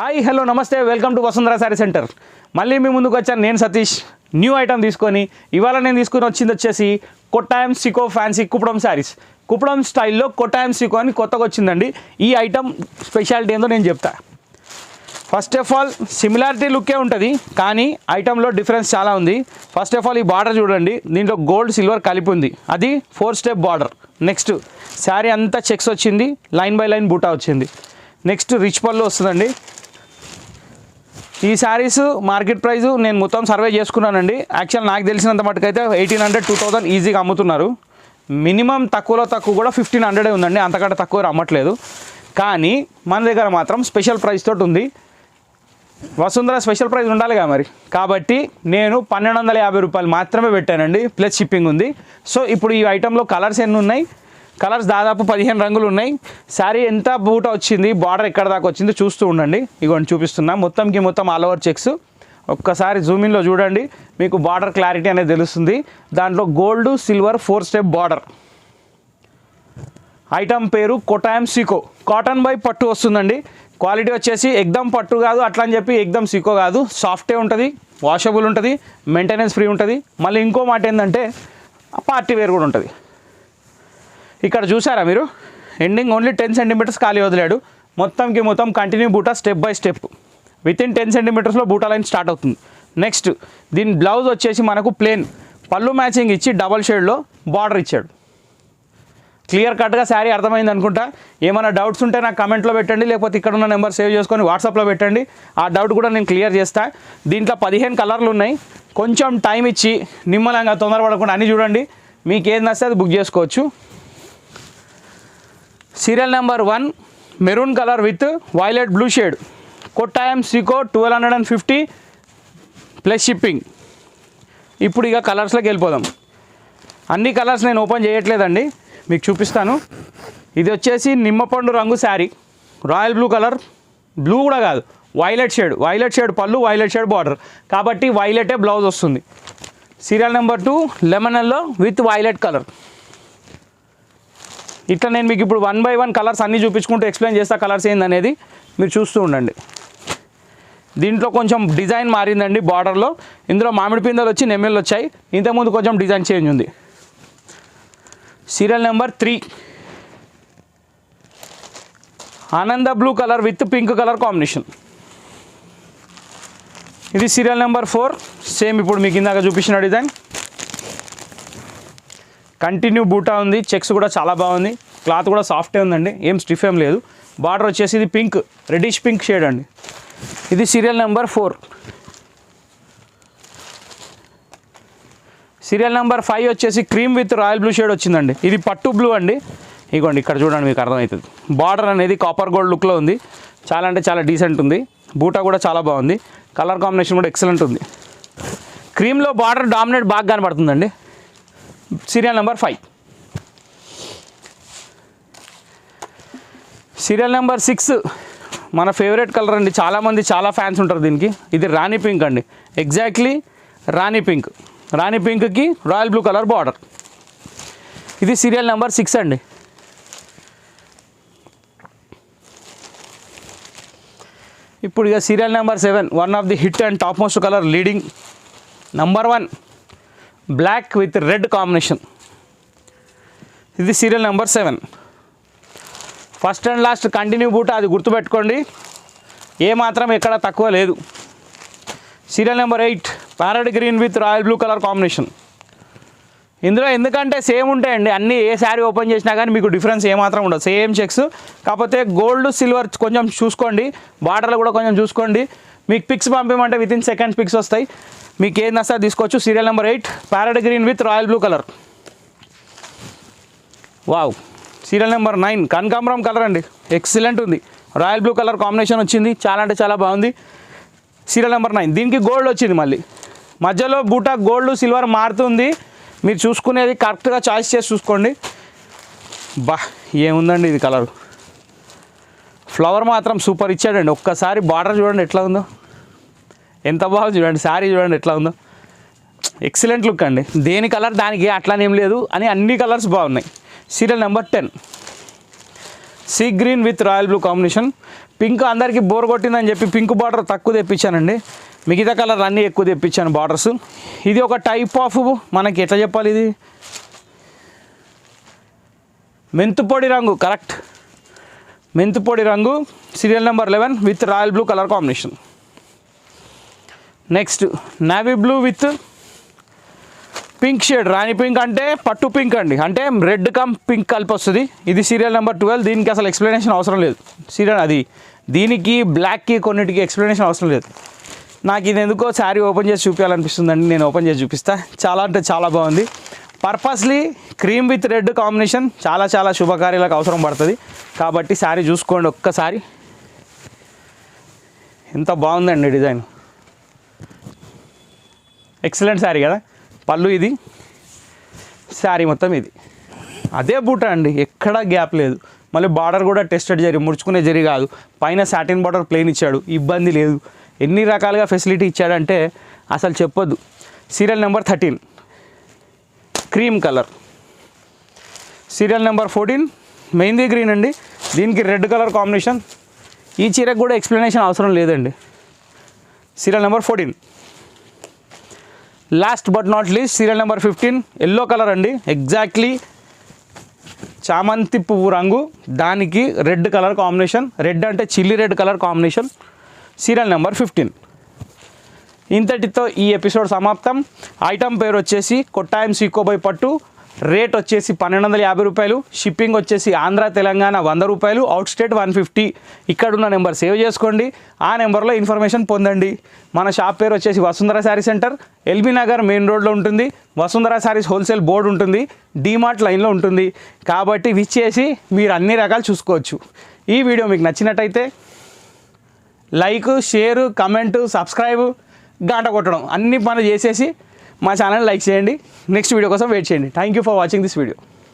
Hi hello నమస్తే welcome to Vasundhara sari centre. మళ్ళీ మీ ముందుకు వచ్చాను నేను సతీష్. న్యూ ఐటమ్ తీసుకొని ఇవాళ నేను తీసుకుని వచ్చింది వచ్చేసి కొట్టాయం సికో ఫ్యాన్సీ కుప్పడం శారీస్. కుప్పడం స్టైల్లో కొట్టాయం సికో అని కొత్తగా వచ్చిందండి. ఈ ఐటమ్ స్పెషాలిటీ ఏందో నేను చెప్తా. ఫస్ట్ ఆఫ్ ఆల్ సిమిలారిటీ లుక్కే ఉంటుంది, కానీ ఐటంలో డిఫరెన్స్ చాలా ఉంది. ఫస్ట్ ఆఫ్ ఆల్ ఈ బార్డర్ చూడండి, దీంట్లో గోల్డ్ సిల్వర్ కలిపి ఉంది, అది 4 స్టెప్ బార్డర్. నెక్స్ట్ శారీ అంతా చెక్స్ వచ్చింది, లైన్ బై లైన్ బూటా వచ్చింది. నెక్స్ట్ రిచ్ పళ్ళు వస్తుందండి. ఈ శారీస్ మార్కెట్ ప్రైస్ నేను మొత్తం సర్వే చేసుకున్నానండి. యాక్చువల్ నాకు తెలిసినంత మటుకైతే 1800 2000 ఈజీగా అమ్ముతున్నారు. మినిమం తక్కువలో తక్కువ కూడా 1500 ఉందండి, అంతకంటే తక్కువ అమ్మట్లేదు. కానీ మన దగ్గర మాత్రం స్పెషల్ ప్రైస్ తోటి ఉంది. వసుంధర స్పెషల్ ప్రైస్ ఉండాలిగా మరి, కాబట్టి నేను 1250 రూపాయలు మాత్రమే పెట్టానండి, ప్లస్ షిప్పింగ్ ఉంది. సో ఇప్పుడు ఈ ఐటెంలో కలర్స్ ఎన్ని ఉన్నాయి? కలర్స్ దాదాపు 15 రంగులు ఉన్నాయి. శారీ ఎంత బూట వచ్చింది, బార్డర్ ఎక్కడ దాకా వచ్చింది చూస్తూ ఉండండి. ఇగోండి చూపిస్తున్నా, మొత్తం ఆల్ ఓవర్ చెక్స్. ఒక్కసారి జూమిన్లో చూడండి, మీకు బార్డర్ క్లారిటీ అనేది తెలుస్తుంది. దాంట్లో gold silver 4 step border. Item పేరు కొట్టాయం సికో. కాటన్ బై పట్టు వస్తుందండి. క్వాలిటీ వచ్చేసి ఎగ్దమ్ పట్టు కాదు, అట్లా అని చెప్పి ఎగ్దమ్ సికో కాదు, సాఫ్టే ఉంటుంది, వాషబుల్ ఉంటుంది, మెయింటెనెన్స్ ఫ్రీ ఉంటుంది. మళ్ళీ ఇంకో మాట ఏంటంటే పార్టీ వేర్ కూడా ఉంటుంది. ఇక్కడ చూసారా మీరు, ఎండింగ్ ఓన్లీ 10 సెంటీమీటర్స్ ఖాళీ వదిలాడు. మొత్తం కంటిన్యూ బూటా స్టెప్ బై స్టెప్. వితిన్ 10 సెంటీమీటర్స్లో బూటా లైన్ స్టార్ట్ అవుతుంది. నెక్స్ట్ దీని బ్లౌజ్ వచ్చేసి మనకు ప్లెయిన్, పళ్ళు మ్యాచింగ్ ఇచ్చి డబల్ షేడ్లో బార్డర్ ఇచ్చాడు. క్లియర్ కట్గా శారీ అర్థమైంది అనుకుంటా. ఏమైనా డౌట్స్ ఉంటే నాకు కమెంట్లో పెట్టండి, లేకపోతే ఇక్కడ ఉన్న నెంబర్ సేవ్ చేసుకొని వాట్సాప్లో పెట్టండి. ఆ డౌట్ కూడా నేను క్లియర్ చేస్తా. దీంట్లో 15 కలర్లు ఉన్నాయి. కొంచెం టైం ఇచ్చి నిమ్మలంగా తొందరపడకుండా అన్నీ చూడండి, మీకు ఏది నచ్చితే అది బుక్ చేసుకోవచ్చు. Serial number 1 maroon colour with violet blue shade. Kottayam Sikoa 1250 plus shipping. ఇప్పుడు ఇక కలర్స్లోకి వెళ్ళిపోదాం. అన్ని కలర్స్ నేను ఓపెన్ చేయట్లేదండి, మీకు చూపిస్తాను. ఇది వచ్చేసి నిమ్మపండు రంగు sari, royal blue colour, blue కూడా కాదు వైలెట్ షేడ్ పళ్ళు, వైలెట్ షేడ్ బార్డర్, కాబట్టి వైలెటే బ్లౌజ్ వస్తుంది. Serial number 2 lemon yellow with violet colour. ఇట్లా నేను మీకు ఇప్పుడు 1 by 1 కలర్స్ అన్నీ చూపించుకుంటూ ఎక్స్ప్లెయిన్ చేస్తా, కలర్స్ ఏందనేది మీరు చూస్తూ ఉండండి. దీంట్లో కొంచెం డిజైన్ మారిందండి బార్డర్లో. ఇందులో మామిడి పిందెలు వచ్చి నెమ్మెలు వచ్చాయి, ఇంతకుముందు కొంచెం డిజైన్ చేంజ్ ఉంది. సీరియల్ నెంబర్ 3 ఆనంద blue colour with pink colour combination. ఇది సీరియల్ నెంబర్ 4 సేమ్ ఇప్పుడు మీకు ఇందాక చూపించిన డిజైన్. కంటిన్యూ బూటా ఉంది, చెక్స్ కూడా చాలా బాగుంది, క్లాత్ కూడా సాఫ్టే ఉందండి, ఏం స్టిఫ్ ఏం లేదు. బార్డర్ వచ్చేసి ఇది పింక్, రెడ్డిష్ పింక్ షేడ్ అండి. ఇది సీరియల్ నెంబర్ 4. సీరియల్ నెంబర్ 5 వచ్చేసి cream with royal blue shade వచ్చిందండి. ఇది పట్టు బ్లూ అండి. ఇగోండి ఇక్కడ చూడండి, మీకు అర్థమవుతుంది. బార్డర్ అనేది కాపర్ గోల్డ్ లుక్లో ఉంది, చాలా అంటే చాలా డీసెంట్ ఉంది. బూటా కూడా చాలా బాగుంది, కలర్ కాంబినేషన్ కూడా ఎక్సలెంట్ ఉంది. క్రీమ్లో బార్డర్ డామినేట్ బాగా కనబడుతుందండి. Serial number 5. సీరియల్ నెంబర్ 6 మన ఫేవరెట్ కలర్ అండి, చాలామంది చాలా ఫ్యాన్స్ ఉంటారు దీనికి. ఇది రాణి పింక్ అండి, ఎగ్జాక్ట్లీ రాణి పింక్కి రాయల్ బ్లూ కలర్ బార్డర్. ఇది సీరియల్ నెంబర్ 6 అండి. ఇప్పుడు ఇక serial number 7 one of the hit and top most colour, leading number 1 black with red combination. ఇది serial number 7. First and last continue బూటా, అది గుర్తుపెట్టుకోండి, ఏమాత్రం ఎక్కడ తక్కువ లేదు. Serial number 8 parrot green with royal blue colour combination. ఇందులో ఎందుకంటే సేమ్ ఉంటాయండి అన్నీ, ఏ శారీ ఓపెన్ చేసినా కానీ మీకు డిఫరెన్స్ ఏమాత్రం ఉండదు, సేమ్ చెక్స్. కాకపోతే గోల్డ్ సిల్వర్ కొంచెం చూసుకోండి, బార్డర్లో కూడా కొంచెం చూసుకోండి. మీకు పిక్స్ పంపించమంటే వితిన్ సెకండ్స్ పిక్స్ వస్తాయి, మీకు ఏది నచ్చా తీసుకోవచ్చు. Serial number 8 parrot green with royal blue colour. Wow. Serial number 9 కనకాంబరం కలర్ అండి, ఎక్సలెంట్ ఉంది, రాయల్ బ్లూ కలర్ కాంబినేషన్ వచ్చింది, చాలా అంటే చాలా బాగుంది. సీరియల్ నెంబర్ 9 దీనికి గోల్డ్ వచ్చింది, మళ్ళీ మధ్యలో బూటా గోల్డ్ సిల్వర్ మారుతుంది. మీరు చూసుకునేది కరెక్ట్గా చాయిస్ చేసి చూసుకోండి. బా ఏముందండి ఇది కలర్, ఫ్లవర్ మాత్రం సూపర్ ఇచ్చాడండి. ఒక్కసారి బార్డర్ చూడండి ఎట్లా ఉందో, ఎంత బాగా చూడండి, శారీ చూడండి ఎట్లా ఉందో, ఎక్సలెంట్ లుక్ అండి. దేని కలర్ దానికి అట్లానేం లేదు అని అన్ని కలర్స్ బాగున్నాయి. Serial number 10 sea green with royal blue combination, pink అందరికీ బోర్ కొట్టిందని చెప్పి పింక్ బార్డర్ తక్కువ తెప్పించానండి, మిగతా కలర్ అన్నీ ఎక్కువ తెప్పించాను బార్డర్స్. ఇది ఒక టైప్ ఆఫ్ మనకి ఎట్లా చెప్పాలి, ఇది మెంతుపొడి రంగు, కరెక్ట్ మెంతుపొడి రంగు, serial number 11 with royal blue colour combination. Next navy blue with pink shade, Rani pink అంటే పట్టు పింక్ అండి, అంటే రెడ్ కమ్ పింక్ కలిపి వస్తుంది. ఇది సీరియల్ నెంబర్ 12. దీనికి అసలు ఎక్స్ప్లెనేషన్ అవసరం లేదు. అది దీనికి బ్లాక్కి కొన్నిటికి ఎక్స్ప్లెనేషన్ అవసరం లేదు. నాకు ఇది ఎందుకో శారీ ఓపెన్ చేసి చూపించాలనిపిస్తుందండి, నేను ఓపెన్ చేసి చూపిస్తా. చాలా అంటే చాలా బాగుంది. Purposely cream with red combination చాలా చాలా శుభకార్యాలకు అవసరం పడుతుంది కాబట్టి శారీ చూసుకోండి ఒక్కసారి. ఎంత బాగుందండి డిజైన్, ఎక్సలెంట్ శారీ కదా. పళ్ళు ఇది, శారీ మొత్తం ఇది. అదే బూట అండి, ఎక్కడా గ్యాప్ లేదు. మళ్ళీ బార్డర్ కూడా టెస్టెడ్ జరీ, ముడుచుకునే జరీ కాదు. పైన సాటిన్ బార్డర్ ప్లెయిన్ ఇచ్చాడు, ఇబ్బంది లేదు. ఎన్ని రకాలుగా ఫెసిలిటీ ఇచ్చాడంటే అసలు చెప్పొద్దు. Serial number 13 cream colour. Serial number 14 mehndi green అండి, దీనికి రెడ్ కలర్ కాంబినేషన్. ఈ చీరకు కూడా ఎక్స్ప్లెనేషన్ అవసరం లేదండి. Serial number 14. Last but not least serial number 15 yellow colour అండి, ఎగ్జాక్ట్లీ చామంతి పువ్వు రంగు, దానికి రెడ్ కలర్ కాంబినేషన్. రెడ్ అంటే chilli red colour combination. Serial number 15. ఇంతటితో ఈ ఎపిసోడ్ సమాప్తం. ఐటమ్ పేరు వచ్చేసి కొట్టాయం సీకోబై పట్టు. రేట్ వచ్చేసి 1250 రూపాయలు. షిప్పింగ్ వచ్చేసి ఆంధ్ర తెలంగాణ 100 రూపాయలు, అవుట్ స్టేట్ 150. ఇక్కడున్న నెంబర్ సేవ్ చేసుకోండి, ఆ నెంబర్లో ఇన్ఫర్మేషన్ పొందండి. మన షాప్ పేరు వచ్చేసి Vasundhara sari centre, LB Nagar main రోడ్లో ఉంటుంది. వసుంధర శారీస్ హోల్సేల్ బోర్డు ఉంటుంది, డీమార్ట్ లైన్లో ఉంటుంది. కాబట్టి విచ్చేసి మీరు అన్ని రకాలు చూసుకోవచ్చు. ఈ వీడియో మీకు నచ్చినట్టయితే లైక్, షేర్, కమెంటు, సబ్స్క్రైబ్, గంట కొట్టడం అన్ని పనులు చేసేసి మా ఛానల్ లైక్ చేయండి. నెక్స్ట్ వీడియో కోసం వెయిట్ చేయండి. Thank you for watching this video.